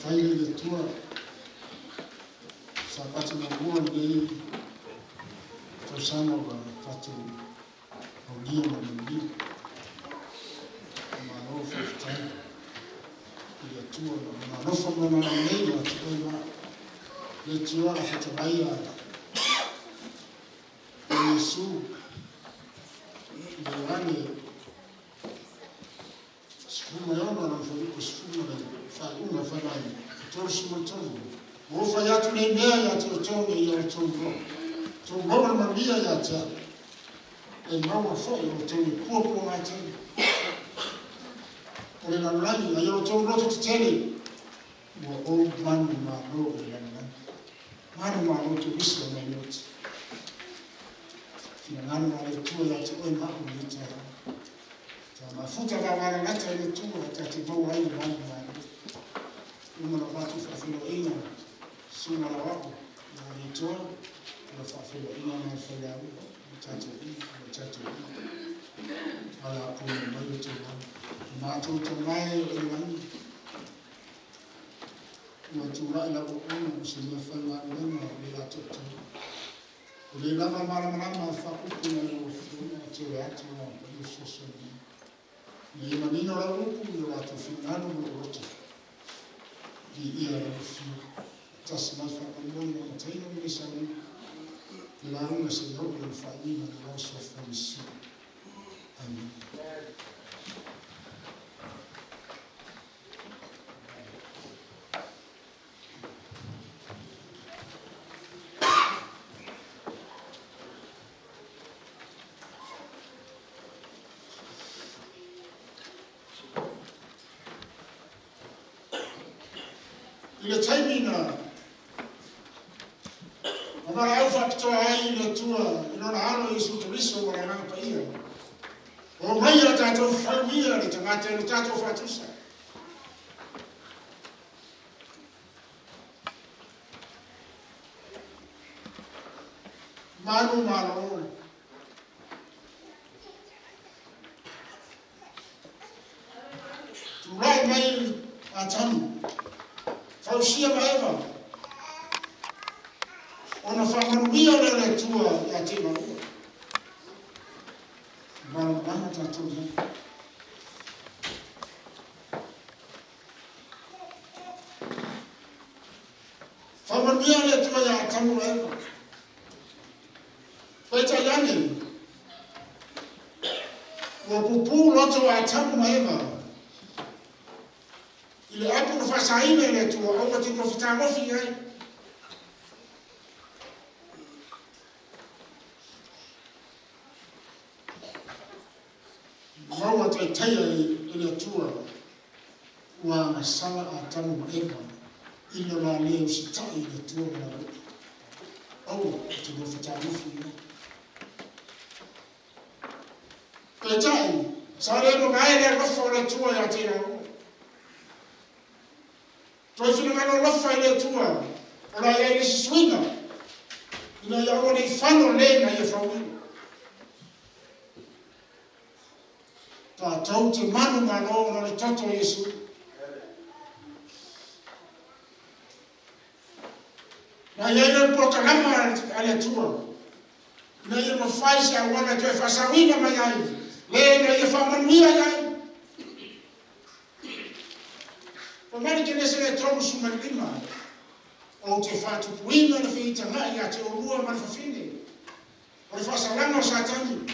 whaile le tua sa pati na mua nei tau sana wa tatu au lia ma mili ma rofa fitai le tua ma rofa mana na nei wa tukoi ma le tua a fitabaia Yesu Yohane sifuma yona na mfuriko sifuma na una fadai toshi mtono wofa yatu na imea ya totono ya tono to mawa mambia ya ta e mawa fo ya tono kuopo ngata ole na mlani na ya tono roto tutele wa old man ma no ya manu ma no to bisla na yote ngano na letua ya tuwe maulita ta mafuta va wana ngata letua tati mau ai manu uma na watu fafilo ina suma na wako na letua na fafilo ina na felaru tati ala puni mayo tuwa na tuto mai ilani na tuwa ila ukuna usimia fela ulema bila tuto le lava marama fa uku na ufuna tele atu na usoso ni manino la uku ni watu finano wote di ia la ufu tasma fa amoni na taino ni sami la una se yoga in faina na rosso fa misu amen ile taimina amara au faktoa ai ile tua inaona halo Yesu Kristo wala namba hiyo o maya tatu famia ile tamata ile tatu fatusa malo turai mai atamu Fausia maeva ona famanuia le tua ya tima bana tatu famanuia le tua ya tamu maeva peta yani wa pupu loto wa tamu maeva ile hapo nafasa ile ile tu au kwa tiko fitamo fingai mawa taitaya ile tu wa masala atamu maema ile la leo usitai ile tu na au tiko fitamo fingai petai sare mo gaile kwa fora tu ya tena Toi fino ngano lofa ile tua. Ora ya ile swinga. Ina ya ona ifano le na ye fawi. Ta tauti manu mano na toto Yesu. Na ya ile proclama ale tua. Na ye mafaisha wana toi fasawina mayai. Le na ye famanuia yai. Mari que nesse eletrônico sumalima ou te fatu puina na feita ngai ate o lua marfafine o fasa lana o satani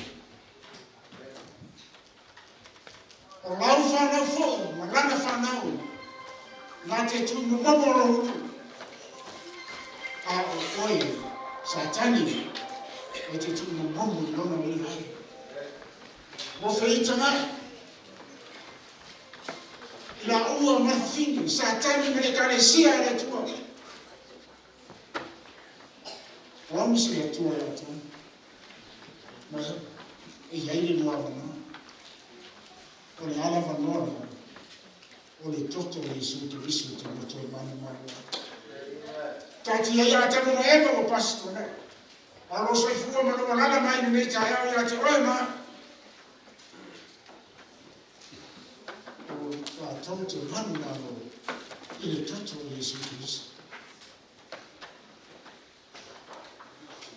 o lau whanau fo ma lana whanau na te tu no momoro a o oi satani e te tu no momo lona wili hai o feita ngai la ua marfini satani mereka sia le tua vamos le tua ya tu mas e aí no avana o le ala vanora o le toto Yesu Kristo te moto manu manu tati ya ta no eva o pasto ne alo so fu ma no nada mai ne ta ya te oi ma tonto manu manu i le toto o Iesu Kristo.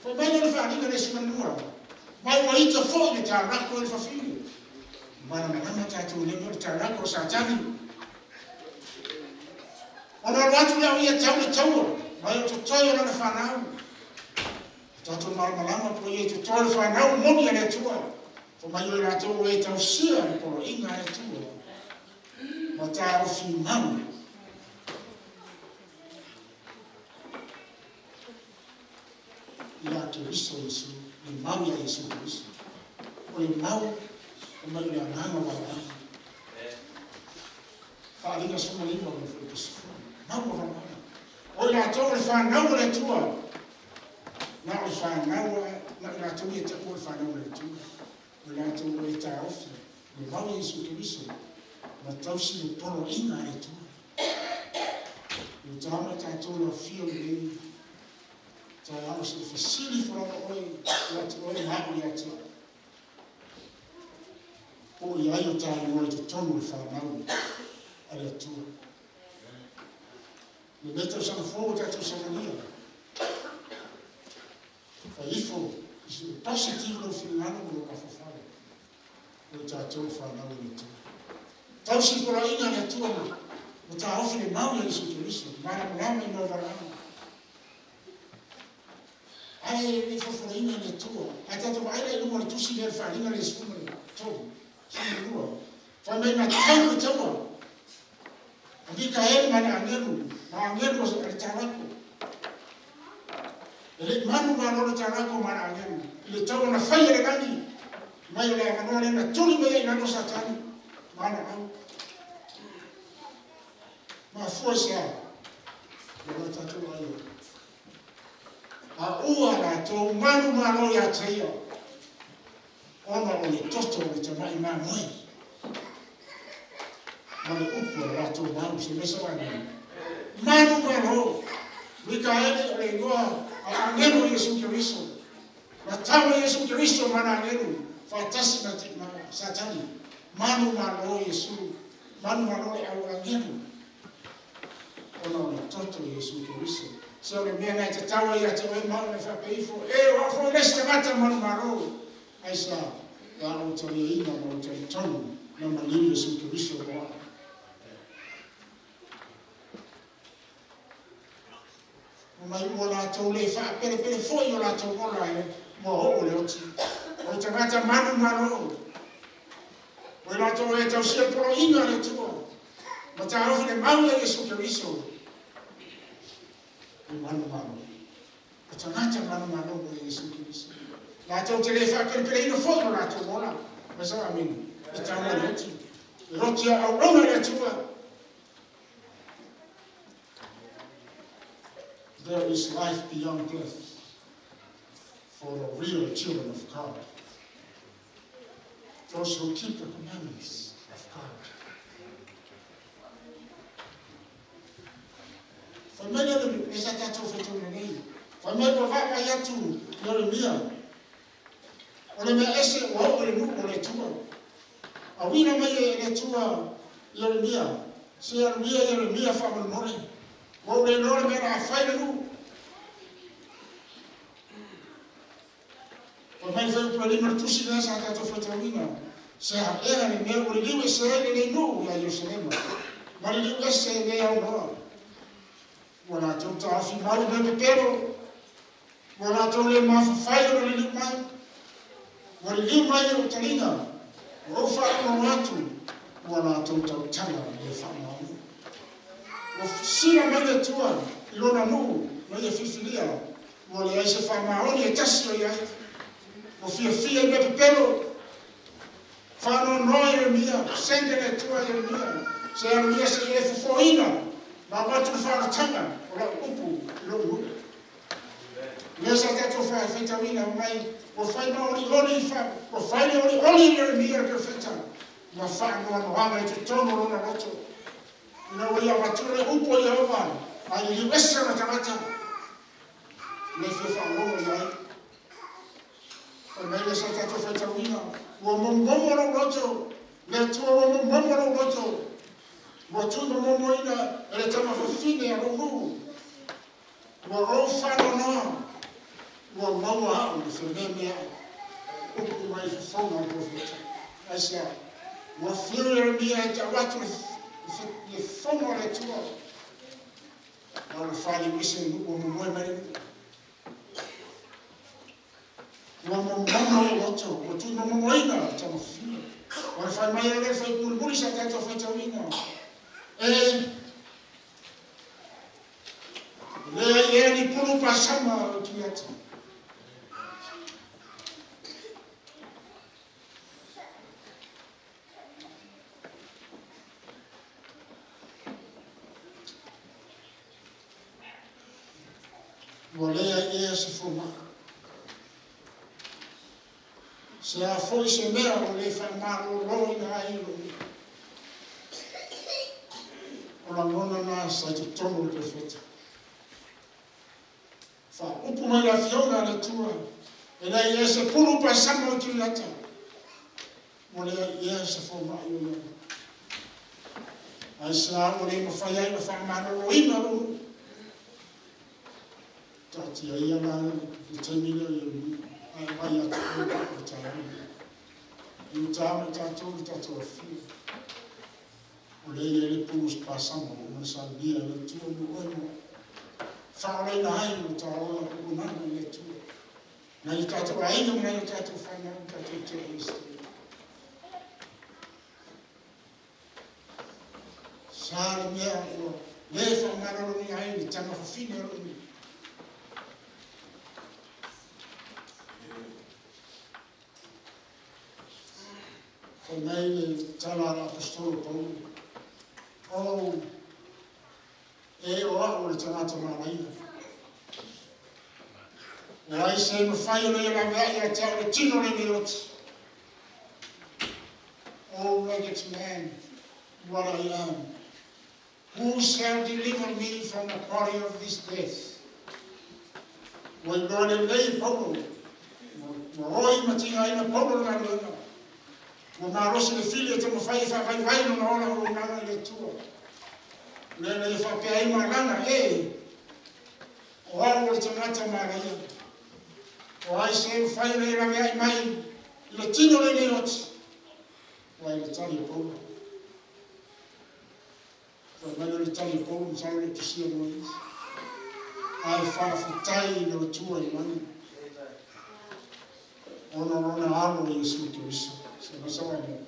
Fa mai le wharinga le simanua. Mai wa ita fo le tarako le whawhiri. Mana mana tātou le mo le tarako o Satani. Ona watu leo ia tau le taua. Mai o tutoi o le whanau. Tātou malama po ia tutoi le whanau moni le tua. Fa mai o la tau e tau sia le poro inga le tua. Ma tā o fi mau. Ia Kristo Yesu, le mau ia Yesu Kristo. O le mau, o mai le ananga wala. Wharinga suma lima o le whakasifu. Mau o wala. O la tau le whanau le tua. Na o whanau, na la tau e tau le whanau le tua. O la tau e tā ofi. Le mau ia Yesu Kristo. Ma tau si le poro inga e tua. O tāma tātou la fio le ta amo se fasili for oi oi hapo ya te o ia yo ta mo te tomo fa mau ala tu le meto sa fo ta tu sa nia fa ifo is positive no finano no ka fa o ta tu fa mau le tu tau si por aí na tu o ta ofi le mau le su Cristo mara mara no varano. Ai le foforinga le tua. Ai tato vai le numero tu si le faringa le sfumare. Tu. Si le lua. Fa me na tau le tua. Adi kael mana angelu. Ma angelu le tarako. Le manu ma le tarako mana angelu. Le tua na fai le gani. Mai le manole na tuli me na no satani. Mana au. Ma força. Le tato vai. A ua la tō manu mano ia teia. Ona o le toto o le tamai mā moi. Ma le upu la tō manu se mesa wani. Manu mano. Wika ele o le noa a angelo Yesu Kiriso. Na tawa Yesu Kiriso mana angelo. Fatasi na te satani. Manu mano Yesu. Manu mano le au angelo. Ona o le toto Yesu Kiriso. So le mea nai te tawa ia te oi mau le whapeifo. E wafo nesta mata manu maro. Aisa, la o tari ina mo te tonu. Na malini Yesu Kiriso roa. O mai ua la tau le wha pere pere foi o la tau mola e. Mo ho le oti. O te mata manu maro. O la tau e tau sia poro ina le tua. Ma ta ofi le mau e Yesu Kiriso. Manu manu. Ata ngata manu manu o Yesu Kiriso. La tau te le wha pere ina fono la tau mola. Masa amin. E tau na roti. Roti au ronga le tua. There is life beyond death for the real children of God. Those who keep the commandments of God. Família do essa tato feito ninguém. Família do vai vai atu Jeremia. Ole me esse o ole no ole tua. A wina mai ele tua Jeremia. Se Jeremia fa mo more. O le no me na fa no. Família foi para ali no tu se nessa tato feito wina. Se a era ne me ole liu se ele no ya Jerusalém. Mas liu esse ele é o Wana tau ta afi mau me pero. Wana tau le mawhawhai o le liu mai. Wana liu mai o talinga. O wha o watu. Wana tau tau tanga le whamau. O sira mai le tua. I lona nu. Mai le whiwhiria. Wana le aise whamau ni e tasi o iai. O fia me pero. Whano noi Jeremia. Sende le tua Jeremia. Se Jeremia se le fufoina. Ma watu whara tanga, o la upu, i lo upu. Lesa tato wha wheta wina mai, o whaina oli o whaina oli Jeremia ke wheta. Ma whaanua no ama i te tono rona roto. Ina o ia wature upu o Yehova, a i liu esa na tamata. Le whi whaongo iai. O mai lesa tato wheta wina, ua momomo roto, le tua ua momomo roto. Ua tui momoina e le tama whawhine a rongu. Ua rau whanona. Ua maua au le wheneme a uku mai whawhonga o profeta. Asia, ua whiu e mia e te awatu le whonga le tua. Au le whali wise ua momoe mai. Ua momoina o loto, ua tui momoina tama whawhine. Ua le whai mai e le whai pulipuli sa tato whaitawina. Lea ni pulu pasama o kiata. Lea se forma. Se a foi se mea o le whamaro roi na ailo. O la ngona na sa te tono le feta. Fa upu mai la fionga le tua. E lea se pulu pasama o kiata. O lea se forma i o lea. Ai sa o le mawhai ai na whamaro roi na roi. Tati ai ana i taimina i o ai mai atu o tāna. I o tāma tātou i tātou a whiu. O lei e le pūs pāsama o mana sa bia le tua mo oimo. Whaorei na hai o tā ola o nana le tua. Na i tātou a inga mai o tātou whanau, tātou te aiste. Sāre mea o le whamararo ni ai ni tama whawhine o ni. Ko nei le talara apostolo Paulo. O e o a le tangata maraina. O ai se mawhai o le la vea i a tau le tino le ni oti. O ragged man, what I am. Who shall deliver me from the body of this death? When God and lay Paulo. Roi matinga ina Paulo na lena. Ua marosi le fili e te mawhai e whawhai no na ona o nana le tua. Lena e whapea i marana o ao le tangata maraia. O ai se whai le rawea i mai i le tino le ne oti. O ai le tali o Paulo. Whai le tali o Paulo ni tali le tusia mo isi. Ai whawhatai i le tua i mani. Ona alo i Yesu Kristo. Se masawa mo.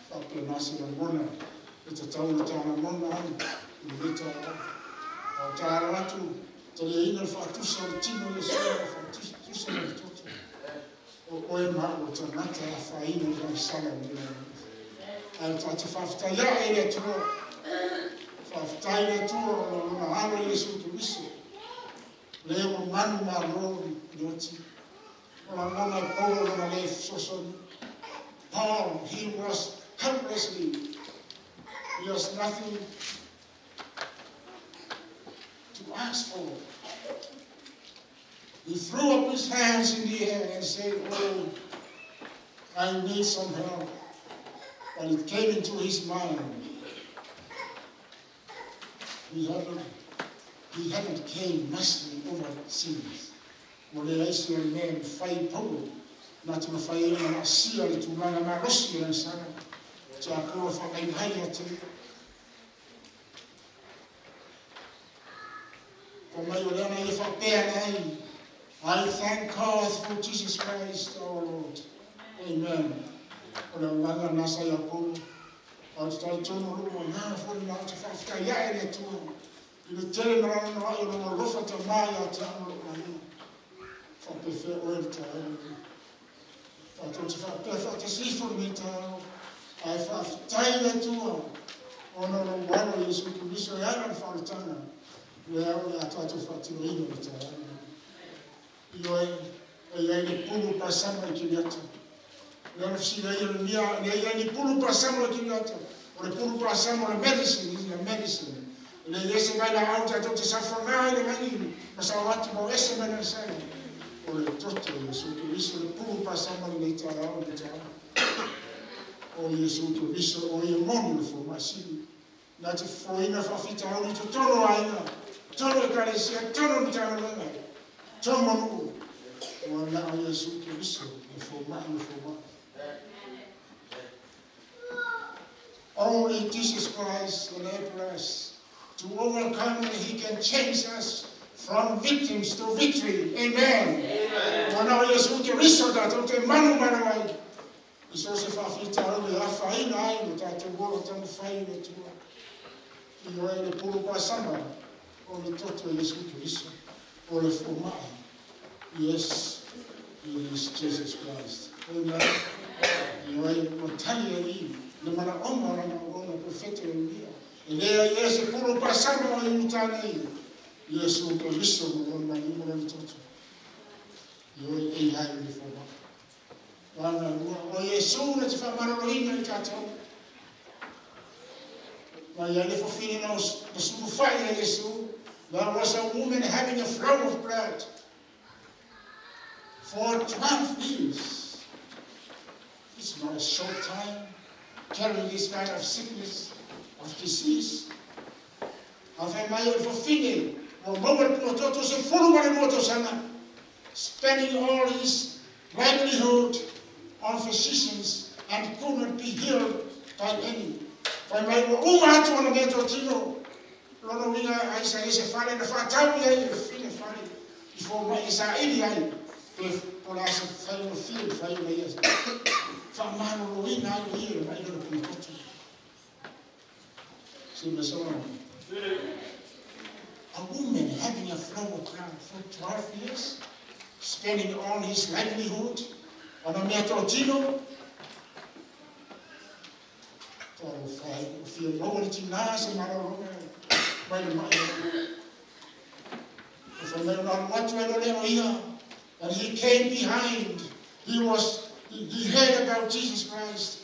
Whapea nasi la ngona. E te tau le tāna ngona anu. I reta o tāra atu. Te le ina le whaatusa le tino le soa. Whaatusa le toto. O oe maa o ta ngata a whaina i sala ni la. Ai te whawhatai a e le tua. Whawhatai le tua o na alo i Yesu Kristo. Le o manu maa rōri i oti. O la ngona i Paulo na le sosoni. Paul, he was helplessly. He has nothing to ask for. He threw up his hands in the air and said, oh, I need some help. But it came into his mind. He hadn't came mastering over sins. When the Israel man fight Paulo, not to fight him and see it to run a Russia and son. So I go for a higher to for my Olana if I bear I thank God for Jesus Christ, our Lord. Amen. O la langa nasa ya Paulo. O te tai tono rumo nā fōri nā te whawhika ia e tua. I le tere marana no ai o runga rofa te mai a te anu o mai. Whapewhia oe te ai. Whato te whapewhia te sifo ni te au. Ai whawhitai le tua. O no ro wano Yesu Kristo e ana whawitanga. Le au e atua te whatiro ino ni te au. I oe e iei le pulu pasama I kiriata. Le ana fsira ia le mia, le iei le pulu pasama I kiriata. O le pulu pasama le medicine, is the medicine. Le iese mai la auta to te safanga le mani, ma sa watu mo ese mena sai. O le toto Yesu Kristo le pulu pasama le tara o le tara. O Yesu Kristo o ye monu le formasi. na te foina whawhita hori to tono aina, tono e karesia, tono ni tāna lenga, tono manu, o na o Yesu Kiriso, e whomai, e whomai. Only Jesus Christ enables us to overcome, and He can change us from victims to victory. Amen. O na o Yesu Kiriso, tātou te manu ai. Iso se whawhita hori, a whaina ai, no tātou wora tamu whaina tua. I o e le puru pasama, o le toto Yesu Kiriso, o le whomai. Yes, it is Jesus Christ. Amen. I o e o tali e i, le mana oma rana o na profeta e mia. E lea i e se puru pasama o i mutane i. Yesu Kiriso mo o na i mo le toto. I o e hai le whomai. O Yesu na te whamarorohina i tātou. There was a woman having a flow of blood for 12 years. It's not a short time carrying this kind of sickness, of disease. Spending all his livelihood on physicians and could not be healed by any. Fai mai o atu ana me to tino. Lono winga ai sa ese fale na fatau ia i fine fale. I fo mai sa ili ai. Pe pola sa fai no fil fai na ia. Fa mano no winga ai ia mai no pito. Si me so. A woman having a flow of blood for 12 years, spending all his livelihood on a me to tino. And he came behind. He heard about Jesus Christ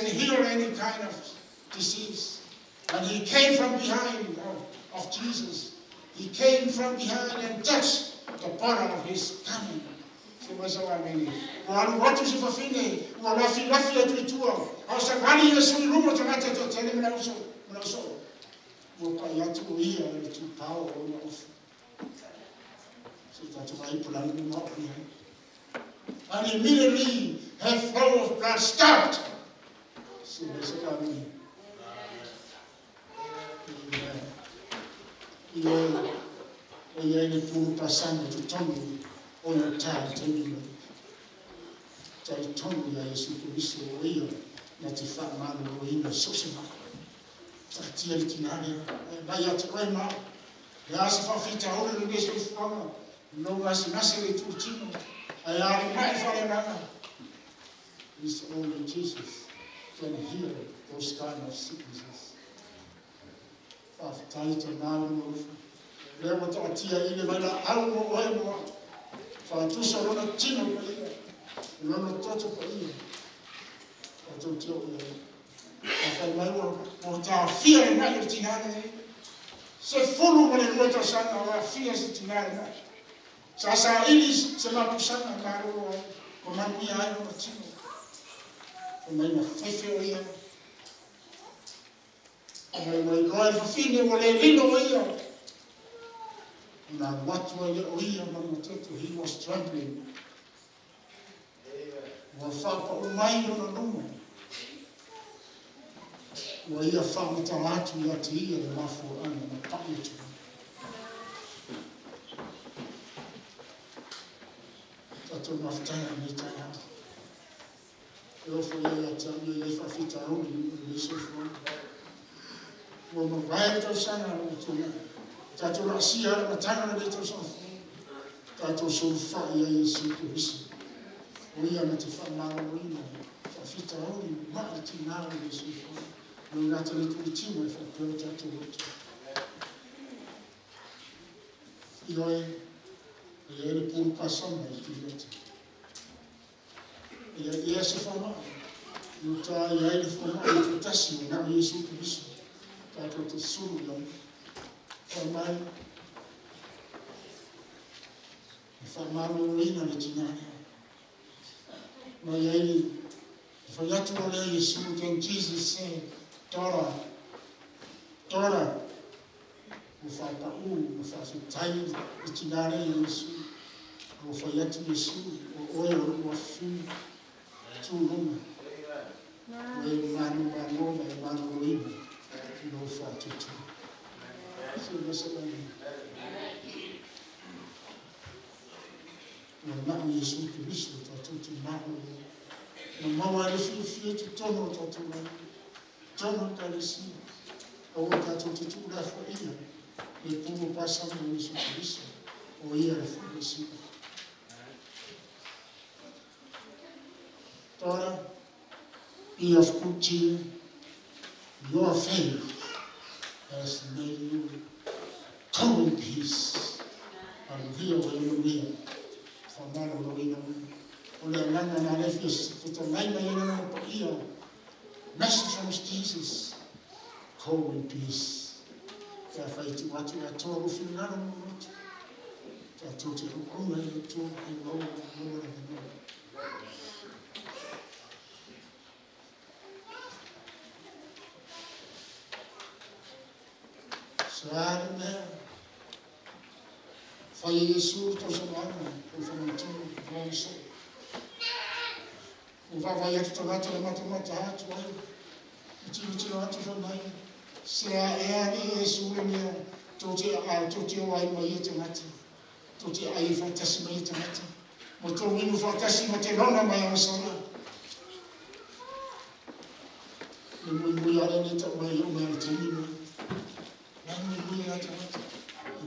and healed any kind of disease. And he came from behind of Jesus. He came from behind and touched the bottom of his garment. O anu watu si whawhine, o lafi atu I tua. Au sa ngani ia sui rumo te ngata to tene mena uso. O pai atu o ia e tu pao o na ofu. So tatu mai pulani ni mao ni hai. And immediately her flow of blood stopped. So there's a kami. Ia ni puru pasama tu tongu. O na tāi tēnei. Tai tonu ia Yesu Kiriso o ia na te whaamano o ina sosema. Ta tia i tinare, mai atu koe mā. E asa whawhita ore no Yesu whanga. No ngasi le tūtino. Ai are mai whare ranga. It's only Jesus can heal those kind of sicknesses. Whawhitai te nāu no uwha. Lea mo ta tia i le maila au mo oe moa. Whātusa rona tino pa ia, rona toto pa ia, o tau teo ia. Whai mai o tā whia e mai o tinane e. Se fulu mo le ruata sanga o a whia se tinane mai. Sa sa ilis se mapusanga kāro ai, ko manu ia ai o na tino. O mai ma whewhe o ia. O mai mai roe whawhine mo le lino o ia. Na watu ele o ia manu tetu, he was trembling. Wa whapa o mai o na numa. Wa ia whamata atu ia te ia le mafu ana na pai tu. Tato mafutanga ni taia. E ofo ia tani ia whawhita auni i leso fuanga. Wa mawai tau sanga o tuna. Tātou la sia ala matanga na tau safu. Tātou sou whai a Yesu Kiriso. O ia na te whamara o ina. Whawhita auri, mai ti nāra Yesu Kiriso. No ngata le tui tima e whapeo tātou roto. I oe, e ere pūru pasama I tu reta. E ea se whamara. No tā i aere whamara I tu tasi o nā Yesu Kiriso. Tātou te suru lai. Whamai, e whamaro o ina le tinane. Mai eiri, e whaiatu o lea Yesu, then Jesus said, Daughter, Tora, whakapau, whawhitai, I tinare Yesu, o whaiatu Yesu, o oe o wafu, tūrunga. Wai manu manu, mai manu roimu, I no whatutu. So masalani. Wa na'u Yesu Kristo, tatutu na'u. Na mawari fia tu tono tatu mai. Tono karisi. O tatutu tu la fia. Le pumo pasando Yesu Kristo. O ia le fia. Tora, be of good cheer. Your faith has made you come in peace. And here we are. For man of the Ole langa na lefis, to laina yana pa ia. Message from Jesus. Go in peace. Ka faiti watu atoa ufinana mmoja. Ka tote ukuma yetu ilo mmoja mmoja. Saan na. Fai Yesu to samana, o famantu, o so. O vai atu tangata le mata atu ai. Tiro atu whanai. Se a ni Yesu le mea, tote o ai mai e tangata. Tote ai e whaitasi mai e tangata. Mo tō winu whaitasi mo te rona mai a sana. Le mui are ne tau mai o mea te minu. Nani mui a tangata.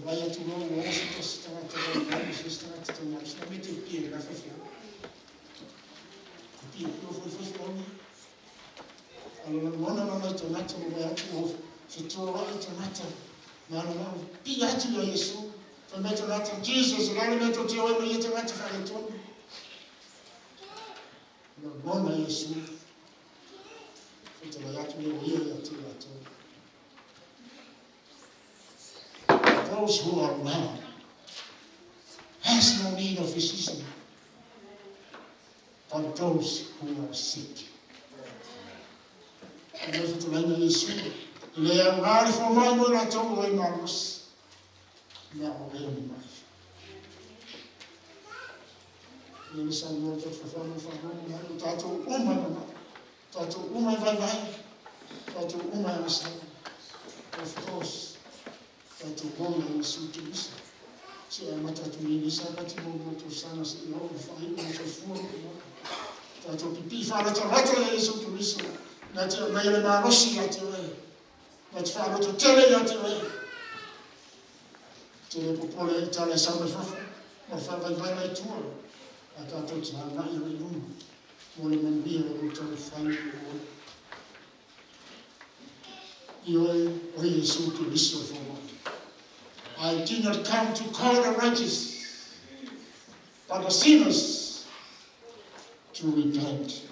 Vai atu rau o osu tasi tangata rau kai se tangata tangata. Sina me te pia la whawhia. Pia pia whawhia oni. Ala mona na mai tangata mo vai atu o whitoa ai tangata. Mana mau pia atu a Yesu. Fa me tangata Jesus. Rana me to te oi me i tangata whare tonu. Na mona Yesu. Whitoa atu me o ia atu atu. Those who are well has no need of physician, but those who are sick. And if it's like Yesu, they are ready for my will at all in my house. Now, very much. You listen, you're just for fun, Tato Uma, Tato Uma, of course. Tato bona Yesu Kristo. Se a matatu ni sabati mo to sana se no fai mo to fuo. Tato pipi fala ta rata Yesu Kristo. Na te mai le marosi ya te we. Na te fala to tele ya te we. Te le popole itale sa me fafa. Ma fa vai mai tu. A tato te na ya le lumo. Mo le mambia o to fai o. Io o Yesu Kristo for one. I did not come to call the righteous, but the sinners to repent.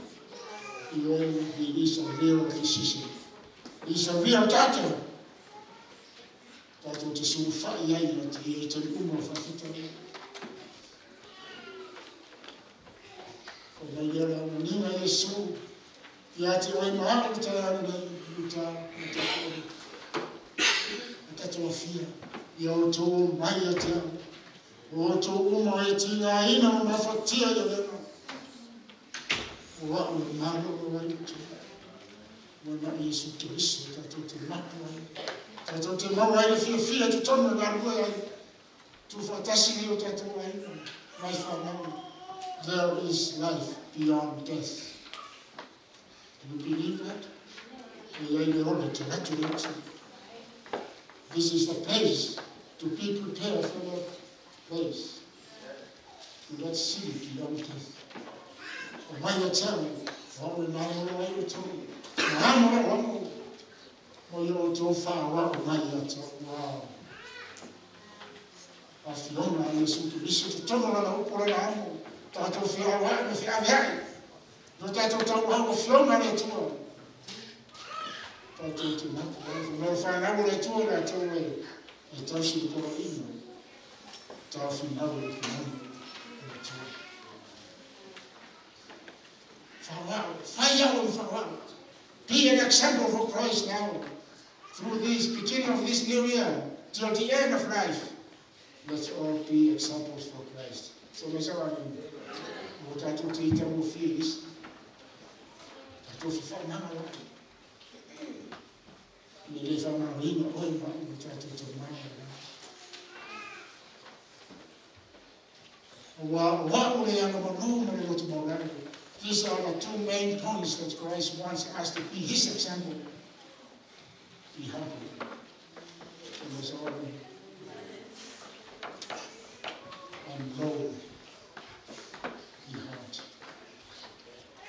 He is a real physician. He is a real doctor. That is so far yai that he is an umar fakita. For the year of Nina Yesu, Yati way mahal tayari uta fear. Yo to mayata, o to umaetina ina mafatia ya leo. Wa mano wa itu. Wana Yesu Kristo tatote makwa. Tatote mawa ile fia tutona na ruwa tufatasi hiyo tatoa hiyo. Life for now. There is life beyond death. Do you believe that? We are all to This is the place to be prepared for that place. To that city beyond death. Why you tell me? What we might know why you told me. I'm well, you're too far away. Why you tell me? Wow. Afiona Yesu Kristo tutono na upole na amo. Tato fia wa no fia viai. No tato tawo fiona na tuo. Tato tu no fa na wo tuo na tuo. Então se por aí, tá ao final do ano. Fire. Be an example for Christ now through these this beginning of this new year till the end of life, let's all be examples for Christ. So mesawani, utatu tita mufis, tatu fufana wala. Nilifa marino oiba utatu tumana. These are the two main points that Christ wants us to be his example. Be humble. And lowly. Be hard.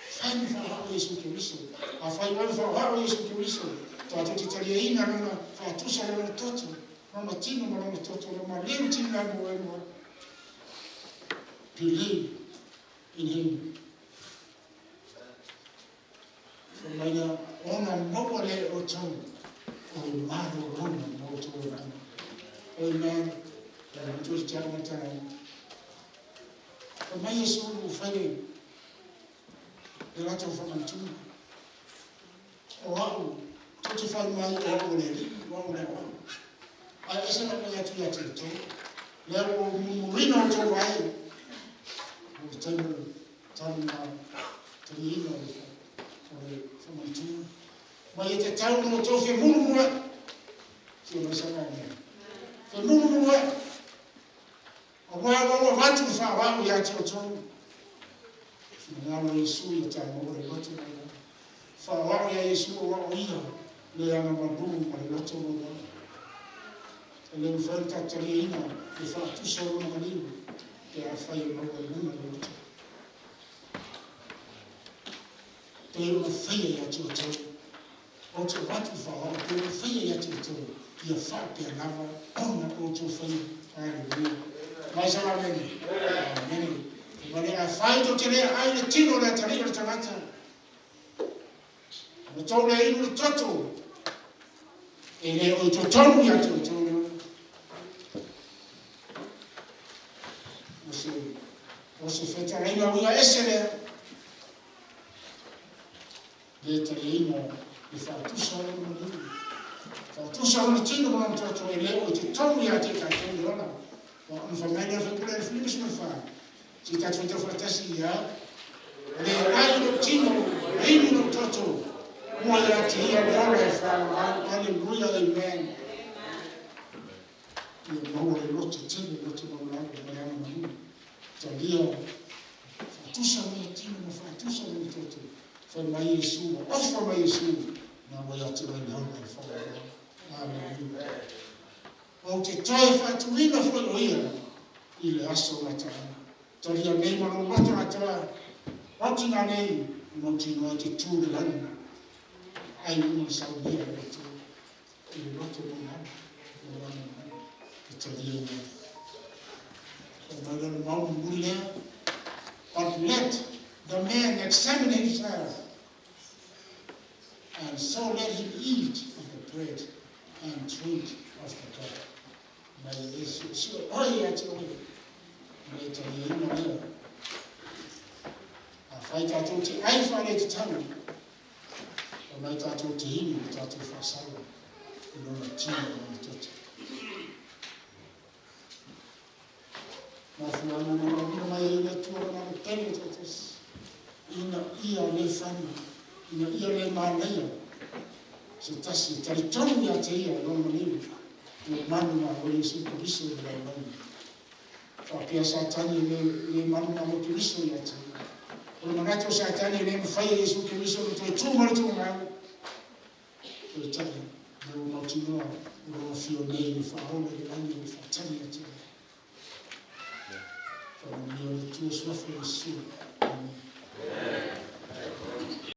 Find for how Yesu Kristo. Afanye for how Yesu Kristo. Tutatalia ina na fatusha na mtoto. Mama tino mwana mtoto na mwalimu tino na mwalimu. Believe in him. For my own mobile autumn, or mother woman, amen. And just German time. For my soul will fail. The letter from my tomb. Oh, to find my own. I listen to that to your tito. There will be no to why. The table, turn to the email from my tomb. But yet a town will talk a moon. So, the moon. A while over to far while we are to tomb. Now we saw it over the bottom. For a while, I saw what we are. They are number boom by the bottom. And then felt at the email, if I to show them they are fighting over the woman. They will fail at your toe. Or to what you fall, they will fail at your toe. Your fact, their lover, honor, or to fail. Hallelujah. My son, amen. When I fight to today, I the tino that I need to matter. The told I in the total. And they will to tell me at your toe. Você fez a lei não ia excelente. Determina e faz tudo só no mundo. Faz tudo só no tino no mundo todo ele o te tome a te cantar de lá. Não foi melhor foi por ele filhos não faz. Se está feito fantasia. Ele aí no tino, aí no todo. Olha que ia agora fala aleluia amen. E não ele não te tino não te não não. Tabia fatusha mtini na fatusha mtoto for Yesu offer Yesu na wayati wanaona for amen. Ukitoa fatuina for huyo ile aso matana tabia neema na watu hata watu na nei mtini wote tu ndani ai msaudia watu ile watu ndani tabia but let the man examine himself, and so let him eat of the bread and drink of the cup. May this so I fight out to I find it time. I might out to him without to fasala. You know, a team on it. Mafuana na ile tu na penitentes ina ia le fama ina ia le malaya se tasi territorio ya tia no mani no manu na Yesu Kristo de la mani fa pia satani le manu na Kristo ya tia o manato satani le mfai Yesu Kristo to tu mo tu na to tani no motino no fio nei fa ona de mani fa tani ya tia. From your two swiftly soon.